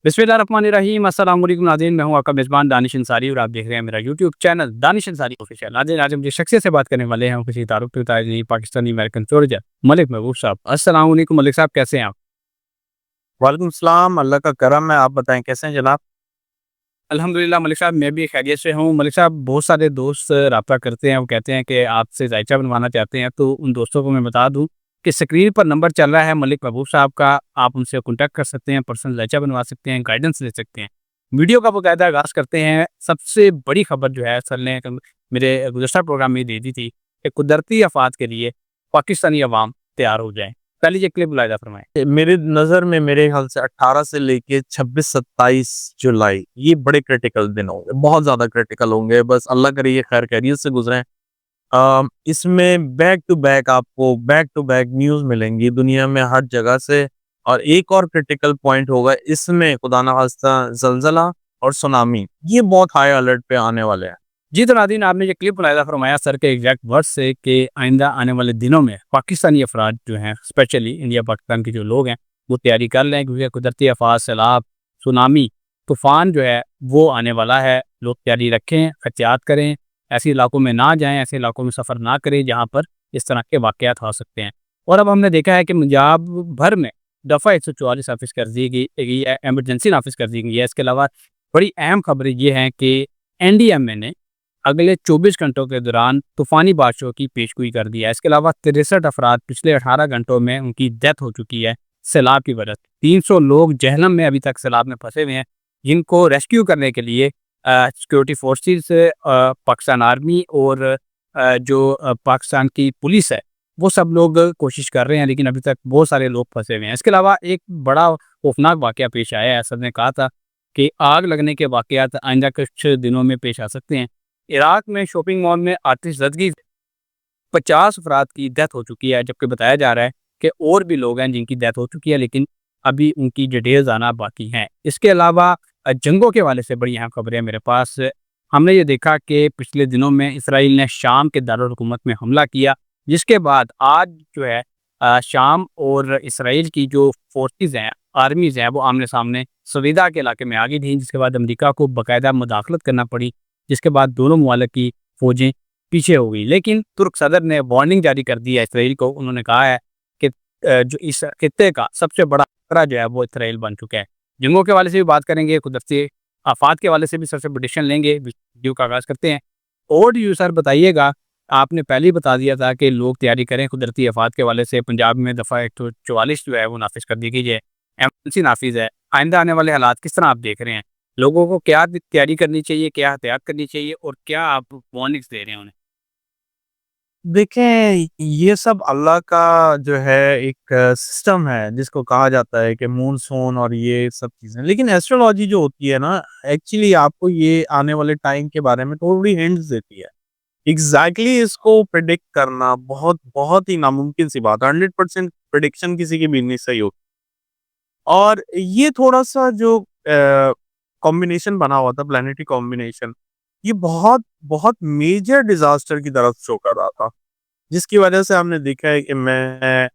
बिस्मिल्लाहिर्रहमानिर्रहीम अस्सलाम वालेकुम नाज़रीन, मैं हूँ आपका मेज़बान दानिश अंसारी और आप देख रहे हैं मेरा YouTube channel Danish Ansari official. नाज़रीन, आज हम जिस शख्सियत से बात करने वाले हैं वो किसी तारुफ के ताज नहीं, पाकिस्तानी अमेरिकन सोल्जर मलिक महबूब साहब। अस्सलाम वालेकुम मलिक साहब, कैसे हैं आप? वालेकुम सलाम, अल्लाह का करम है। आप बताएँ कैसे हैं जनाब? अल्हम्दुलिल्लाह मलिक साहब, मैं भी खैरियत से हूँ। मलिक साहब, बहुत सारे दोस्त राब्ता करते हैं, वो कहते हैं कि आपसे जायचा बनवाना चाहते हैं, तो उन दोस्तों को मैं बता दूँ कि स्क्रीन पर नंबर चल रहा है मलिक महबूब साहब का, आप उनसे कॉन्टैक्ट कर सकते हैं, पर्सनल जायचा बनवा सकते हैं, गाइडेंस ले सकते हैं। वीडियो का बाकायदा आगाज़ करते हैं। सबसे बड़ी खबर जो है सर ने मेरे गुज़श्ता प्रोग्राम में दे दी थी कि कुदरती आफ़ात के लिए पाकिस्तानी अवाम तैयार हो जाएँ। पहले ये क्लिप मुलाहिज़ा फरमाएँ। मेरी नज़र में मेरे ख़्याल से 18 से लेके 26-27 जुलाई ये बड़े क्रिटिकल दिन होंगे, बहुत ज़्यादा क्रिटिकल होंगे। बस अल्लाह करे ये खैर खैरियत से गुज़रें। इसमें बैक टू बैक न्यूज़ मिलेंगी दुनिया में हर जगह से। और एक और क्रिटिकल पॉइंट होगा इसमें, खुदा ना ख़ास्ता, ज़लज़ला और सुनामी, ये बहुत हाई अलर्ट पे आने वाले हैं। जी, तो नाज़रीन, आपने ये क्लिप मुलाहिज़ा फरमाया सर के एग्ज़ैक्ट वर्ड्स से कि आइंदा आने वाले दिनों में पाकिस्तानी अफ़राद जो हैं, स्पेशली इंडिया पाकिस्तान के जो लोग हैं, वो तैयारी कर लें क्योंकि कुदरती आफ़ात, सैलाब, सुनामी, तूफ़ान जो है वो आने वाला है। लोग तैयारी रखें, एहतियात करें, ऐसे इलाकों में ना जाएँ, ऐसे इलाकों में सफ़र ना करें जहाँ पर इस तरह के वाक़यात हो सकते हैं। और अब हमने देखा है कि पंजाब भर में दफ़ा 144 नाफ़िज़ कर दी गई है, इमरजेंसी नाफ़िज़ कर दी गई है। इसके अलावा बड़ी अहम खबरें ये हैं कि एनडीएमए ने अगले 24 घंटों के दौरान तूफ़ानी बारिशों की पेशगोई कर दी है। इसके अलावा 63 अफ़राद पिछले 18 घंटों में उनकी डेथ हो चुकी है सैलाब की वजह से। 300 लोग जहलम में अभी तक सैलाब में फँसे हुए हैं, जिनको रेस्क्यू करने के लिए सिक्योरिटी फोर्सेस, पाकिस्तान आर्मी और पाकिस्तान की पुलिस है, वो सब लोग कोशिश कर रहे हैं, लेकिन अभी तक बहुत सारे लोग फँसे हुए हैं। इसके अलावा एक बड़ा खौफनाक वाक़या पेश आया है। सर ने कहा था कि आग लगने के वाक़यात आइंदा कुछ दिनों में पेश आ सकते हैं। इराक में शॉपिंग मॉल में आतिशज़दगी से 50 अफराद की डेथ हो चुकी है, जबकि बताया जा रहा है कि और भी लोग हैं जिनकी डेथ हो चुकी है, लेकिन अभी उनकी डिटेल्स आना बाकी हैं। इसके अलावा जंगों के हवाले से बड़ी अहम खबरें हैं मेरे पास। हमने ये देखा कि पिछले दिनों में इसराइल ने शाम के दारुल हुकूमत में हमला किया, जिसके बाद आज जो है शाम और इसराइल की जो फोर्सेस हैं, आर्मीज़ हैं, वो आमने-सामने सवेदा के इलाके में आ गई थीं, जिसके बाद अमेरिका को बाकायदा मुदाखलत करना पड़ी, जिसके बाद दोनों ममालिक की फ़ौजें पीछे हो गई। लेकिन तुर्क सदर ने वार्निंग जारी कर दी है इसराइल को। उन्होंने कहा है कि जो इस खित्ते का सबसे बड़ा खतरा जो है वो इसराइल बन चुका है। जंगों के हवाले से भी बात करेंगे, कुदरती आफ़ात के हवाले से भी सबसे प्रेडिक्शन लेंगे। वीडियो का आगाज़ करते हैं। ओवरव्यू सर बताइएगा, आपने पहले ही बता दिया था कि लोग तैयारी करें कुदरती आफ़ात के हवाले से। पंजाब में दफ़ा 144 जो है वो नाफ़िज़ कर दी गई है। एमरजेंसी नाफ़िज़ है। आइंदा आने वाले हालात किस तरह आप देख रहे हैं? लोगों को क्या तैयारी करनी चाहिए, क्या एहतियात करनी चाहिए और क्या आप वार्निंग्स दे रहे हैं उन्हें? देखें, ये सब अल्लाह का जो है एक सिस्टम है जिसको कहा जाता है कि मूनसून और ये सब चीज़ें। लेकिन एस्ट्रोलॉजी जो होती है ना, एक्चुअली आपको ये आने वाले टाइम के बारे में थोड़ी हिंट्स देती है। एग्ज़ैक्टली इसको प्रेडिक्ट करना बहुत बहुत ही नामुमकिन सी बात है। 100% प्रेडिक्शन किसी की भी नहीं सही होती। और ये थोड़ा-सा जो कॉम्बिनेशन बना हुआ था, प्लैनेटरी कॉम्बिनेशन, ये बहुत बहुत मेजर डिज़ास्टर की तरफ शो कर रहा था। जिसकी वजह से हमने देखा है कि मैं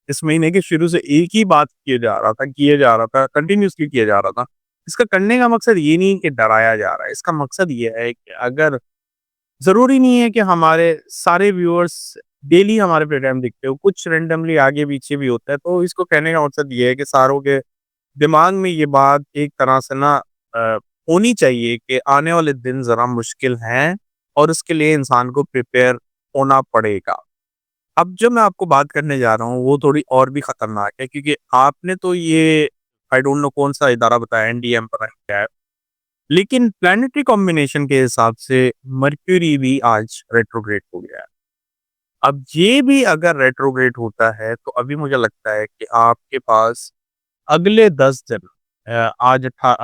इस महीने के शुरू से एक ही बात किए जा रहा था, कंटिन्यूअसली किया जा रहा था। इसका करने का मकसद ये नहीं कि डराया जा रहा है, इसका मकसद ये है कि अगर ज़रूरी नहीं है कि हमारे सारे व्यूअर्स डेली हमारे प्रोग्राम देखते हो, कुछ रैंडमली आगे-पीछे भी होता है। तो इसको कहने का मकसद ये है कि सारों के दिमाग में ये बात एक तरह से ना अ, होनी चाहिए कि आने वाले दिन ज़रा मुश्किल हैं और उसके लिए इंसान को प्रिपेयर होना पड़ेगा। अब जो मैं आपको बात करने जा रहा हूँ वो थोड़ी और भी खतरनाक है, क्योंकि आपने तो ये आई डोंट नो कौन-सा इदारा बताया, एनडीएम पता नहीं क्या है। लेकिन प्लैनेटरी कॉम्बिनेशन के हिसाब से मर्क्यूरी भी आज रेट्रोग्रेड हो गया है। अब ये भी अगर रेट्रोग्रेड होता है तो अभी मुझे लगता है कि आपके पास अगले 10 दिन,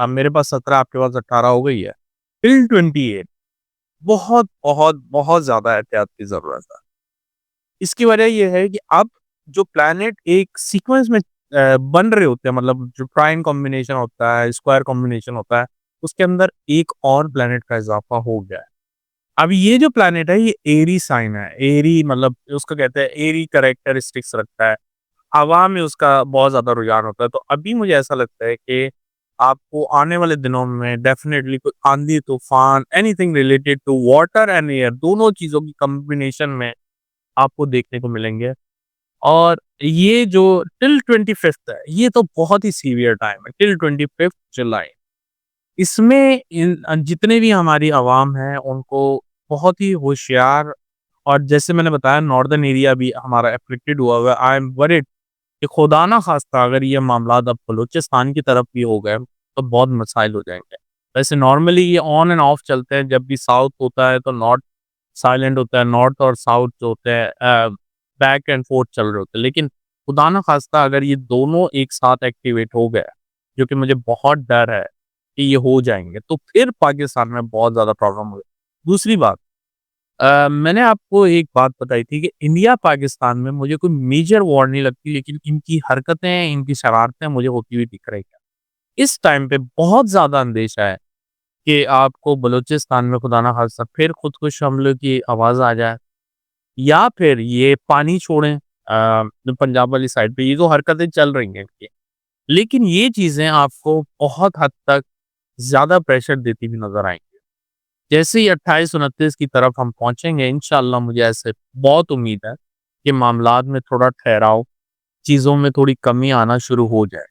मेरे पास 17, आपके पास 18 हो गई है, टिल 28 बहुत, बहुत, बहुत ज़्यादा एहतियात की ज़रूरत है। इसकी वजह ये है कि अब जो प्लैनेट एक सीक्वेंस में बन रहे होते हैं, मतलब जो ट्राइन कॉम्बिनेशन होता है, स्क्वायर कॉम्बिनेशन होता है, उसके अंदर एक और प्लैनेट का इज़ाफ़ा हो गया है। अब ये जो प्लैनेट है ये एरी साइन है। एरी मतलब उसको कहते हैं, एरी कैरेक्टरिस्टिक्स रखता है। हवा में उसका बहुत ज़्यादा रुझान होता है। तो अभी मुझे ऐसा लगता है कि आपको आने वाले दिनों में डेफिनेटली कोई आंधी, तूफान, anything related to water and air, दोनों चीज़ों की कॉम्बिनेशन में आपको देखने को मिलेंगे। और ये जो टिल 25th है, ये तो बहुत ही सीवियर टाइम है, टिल 25th जुलाई। इसमें जितने भी हमारी अवाम है, उनको बहुत ही होशियार, और जैसे मैंने बताया नॉर्दर्न एरिया भी हमारा अफेक्टेड हुआ हुआ है। आई एम वरीड कि खुदा ना खास्ता अगर ये मामलात अब बलूचिस्तान की तरफ भी हो गए, तो बहुत मसाइल हो जाएँगे। वैसे नॉर्मली ये ऑन एंड ऑफ चलते हैं, जब भी साउथ होता है तो नॉर्थ साइलेंट होता है, नॉर्थ और साउथ जो होते हैं बैक एंड फोर्थ चल रहे होते हैं। लेकिन खुदा ना खास्ता अगर ये दोनों एक साथ एक्टिवेट हो गए, जो कि मुझे बहुत डर है कि ये हो जाएँगे, तो फिर पाकिस्तान में बहुत ज़्यादा प्रॉब्लम होगी। दूसरी बात, मैंने आपको एक बात बताई थी कि इंडिया पाकिस्तान में मुझे कोई मेजर वॉर नहीं लगती, लेकिन इनकी हरकतें, इनकी शरारतें मुझे होती हुई दिख रही हैं। इस टाइम पे बहुत ज़्यादा अंदेशा है कि आपको बलूचिस्तान में खुदा ना खास्ता फिर खुदकुश हमले की आवाज़ आ जाए, या फिर ये पानी छोड़ें जो पंजाब वाली साइड पे ये जो हरकतें चल रही हैं इनकी। लेकिन ये चीज़ें आपको बहुत हद तक ज़्यादा प्रेशर देती हुई नज़र आएँगी। जैसे ही 28-29 की तरफ हम पहुँचेंगे, इंशाअल्लाह मुझे ऐसे बहुत उम्मीद है कि मामलात में थोड़ा ठहराव, चीज़ों में थोड़ी कमी आना शुरू हो जाए।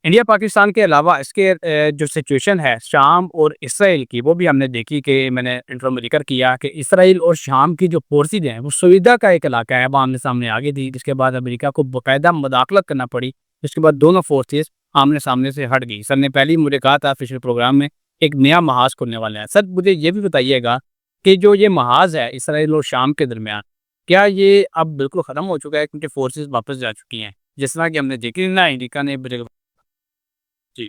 इंडिया पाकिस्तान के अलावा इसके जो सिचुएशन है शाम और इसराइल की, वो भी हमने देखी कि मैंने इंट्रो में जिक्र किया कि इसराइल और शाम की जो फोर्सेज हैं वो सुविधा का एक इलाका है, वो आमने सामने आ गई थी, जिसके बाद अमेरिका को बाकायदा मुदाखलत करना पड़ी। जिसके बाद दोनों फोर्सेज आमने सामने से हट गई। सर ने पहले ही मुझे कहा था पिछले प्रोग्राम में एक नया महाज खुलने वाले हैं। सर मुझे ये भी बताइएगा कि जो ये महाज है इसराइल और शाम के दरमियान, क्या ये अब बिल्कुल ख़त्म हो चुका है क्योंकि फोर्सेज वापस जा चुकी हैं, जिस तरह की हमने देखी ना अमेरिका ने जी।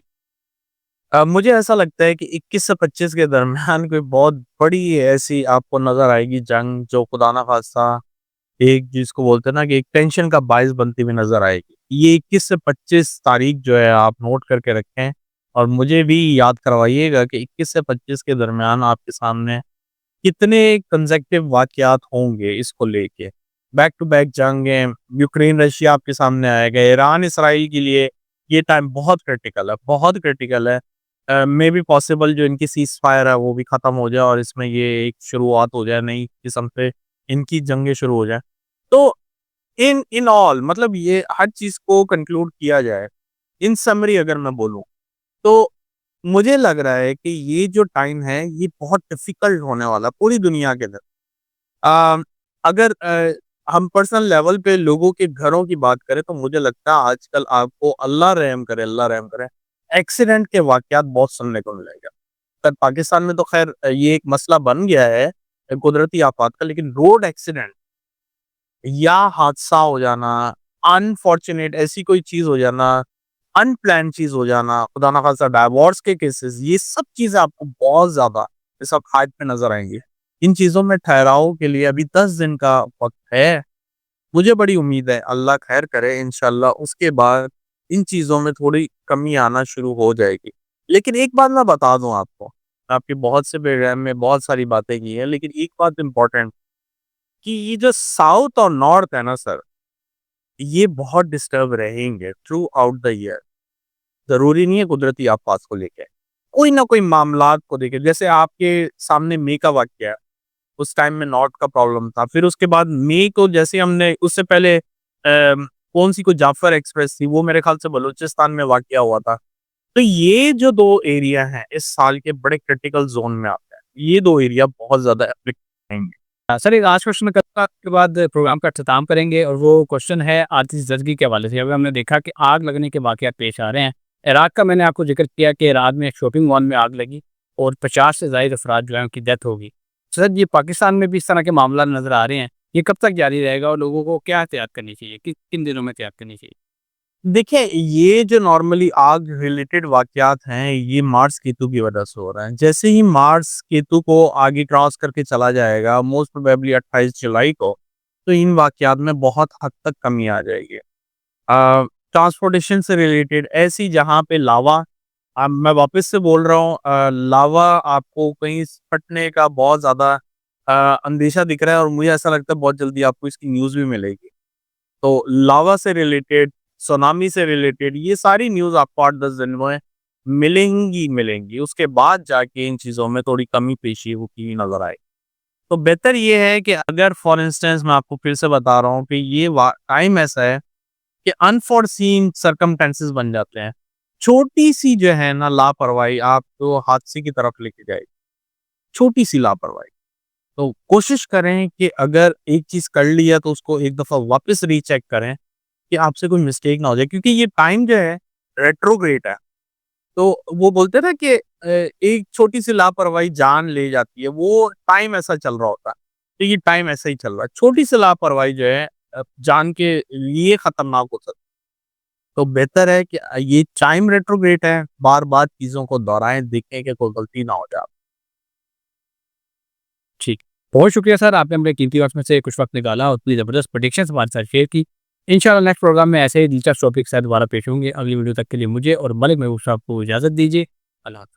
मुझे ऐसा लगता है कि 21 से 25 के दरमियान कोई बहुत बड़ी ऐसी आपको नज़र आएगी जंग, जो खुदा ना ख़ास्ता एक जिसको बोलते हैं ना कि एक टेंशन का बायस बनती हुई नज़र आएगी। ये 21 से 25 तारीख जो है आप नोट करके रखें, और मुझे भी याद करवाइएगा कि 21 से 25 के दरमियान आपके सामने कितने कंसेक्टिव वाक़यात होंगे इसको लेके। बैक टू बैक जंगें, यूक्रेन रशिया आपके सामने आएगा, ईरान इसराइल के लिए ये टाइम बहुत क्रिटिकल है, बहुत क्रिटिकल है। मे बी पॉसिबल जो इनकी सीज़फायर है वो भी ख़त्म हो जाए और इसमें ये एक शुरुआत हो जाए नई किस्म से इनकी जंगें शुरू हो जाएँ। तो इन इन ऑल मतलब ये हर चीज़ को कंक्लूड किया जाए, इन समरी अगर मैं बोलूँ, तो मुझे लग रहा है कि ये जो टाइम है ये बहुत डिफ़िकल्ट होने वाला है पूरी दुनिया के अंदर। अ, अगर हम पर्सनल लेवल पे लोगों के घरों की बात करें, तो मुझे लगता है आजकल आपको अल्लाह रहम करे, एक्सीडेंट के वाक़यात बहुत सुनने को मिलेगा। पर पाकिस्तान में तो ख़ैर ये एक मसला बन गया है कुदरती आफ़ात का, लेकिन रोड एक्सीडेंट या हादसा हो जाना, अनफॉर्च्यूनेट ऐसी कोई चीज़ हो जाना, अनप्लान्ड चीज़ हो जाना, खुदा ना ख़ास्ता डाइवोर्स के केसेज़, ये सब चीज़ें आपको बहुत ज़्यादा इस वक़्त हाइप पे नज़र आएँगी। इन चीज़ों में ठहराव के लिए अभी 10 दिन का वक़्त है। मुझे बड़ी उम्मीद है अल्लाह ख़ैर करे, इंशाअल्लाह उसके बाद इन चीज़ों में थोड़ी कमी आना शुरू हो जाएगी। लेकिन एक बात मैं बता दूँ आपको, आपके बहुत से प्रोग्राम में बहुत सारी बातें की हैं, लेकिन एक बात इम्पोर्टेंट कि ये जो साउथ और नॉर्थ है ना सर, ये बहुत डिस्टर्ब रहेंगे थ्रू आउट द ईयर। ज़रूरी नहीं है कुदरती आफ़ात को लेके। कोई ना कोई मामलात को लेके, जैसे आपके सामने मई का वाक़या है, उस टाइम में नॉर्थ का प्रॉब्लम था। फिर उसके बाद मई को जैसे हमने उससे पहले कौन-सी कोई जाफ़र एक्सप्रेस थी, वो मेरे ख़्याल से बलूचिस्तान में वाक़या हुआ था। तो ये जो 2 एरिया हैं, इस साल के बड़े क्रिटिकल ज़ोन में आते हैं। ये 2 एरिया बहुत ज़्यादा अफ़ेक्ट रहेंगे। सर एक लास्ट क्वेश्चन करूँगा, आपके बाद प्रोग्राम का अख्ताम करेंगे और वो क्वेश्चन है आतिशज़दगी के हवाले से। अभी हमने देखा कि आग लगने के वाक़यात पेश आ रहे हैं। इराक का मैंने आपको ज़िक्र किया कि इराक में एक शॉपिंग मॉल में आग लगी और 50 से ज़ायद अफ़राद जो हैं उनकी डेथ हो गई। सर ये पाकिस्तान में भी इस तरह के मामला नज़र आ रहे हैं। ये कब तक जारी रहेगा और लोगों को क्या एहतियात करनी चाहिए? किन दिनों में एहतियात करनी चाहिए? देखिए, ये जो नॉर्मली आग रिलेटेड वाक़यात हैं, ये मार्स केतु की वजह से हो रहा है। जैसे ही मार्स केतु को आगे क्रॉस करके चला जाएगा, मोस्ट प्रोबेबली 28 जुलाई को, तो इन वाक़यात में बहुत हद तक कमी आ जाएगी। ट्रांसपोर्टेशन से रिलेटेड ऐसी जहाँ पे लावा, मैं वापस से बोल रहा हूँ, लावा आपको कहीं फटने का बहुत ज़्यादा अंदेशा दिख रहा है, और मुझे ऐसा लगता है बहुत जल्दी आपको इसकी न्यूज़ भी मिलेगी। तो लावा से रिलेटेड, सुनामी से रिलेटेड ये सारी न्यूज़ आपको 8-10 दिन में मिलेंगी मिलेंगी, उसके बाद जाके इन चीज़ों में थोड़ी कमी पेशी होती नज़र आए। तो बेहतर ये है कि अगर फॉर इंस्टेंस मैं आपको फिर से बता रहा हूँ कि ये टाइम ऐसा है कि अनफोर्सीन सर्कमस्टेंसेस बन जाते हैं। छोटी-सी जो है ना लापरवाही आपको हादसे की तरफ लेके जाएगी, छोटी-सी लापरवाही। तो कोशिश करें कि अगर एक चीज़ कर ली है तो उसको एक दफ़ा वापस रीचेक करें कि आपसे कोई मिस्टेक ना हो जाए, क्योंकि ये टाइम जो है रेट्रोग्रेड है। तो वो बोलते हैं ना कि एक छोटी-सी लापरवाही जान ले जाती है, वो टाइम ऐसा चल रहा होता है। तो ये टाइम ऐसा ही चल रहा है। छोटी-सी लापरवाही जो है जान के लिए खतरनाक हो सकती है। तो बेहतर है कि ये टाइम रेट्रोग्रेड है, बार-बार चीज़ों को दोहराएँ, देखें कि कोई गलती ना हो जाए। ठीक। बहुत शुक्रिया सर, आपने अपने कीमती वक़्त में से कुछ वक़्त निकाला और इतनी ज़बरदस्त प्रेडिक्शंस हमारे साथ शेयर की। इंशाल्लाह नेक्स्ट प्रोग्राम में ऐसे ही दिलचस्प टॉपिक के साथ दोबारा पेश होंगे। अगली वीडियो तक के लिए मुझे और मलिक महबूब साहब को इजाज़त दीजिए। अल्लाह हाफ़िज़।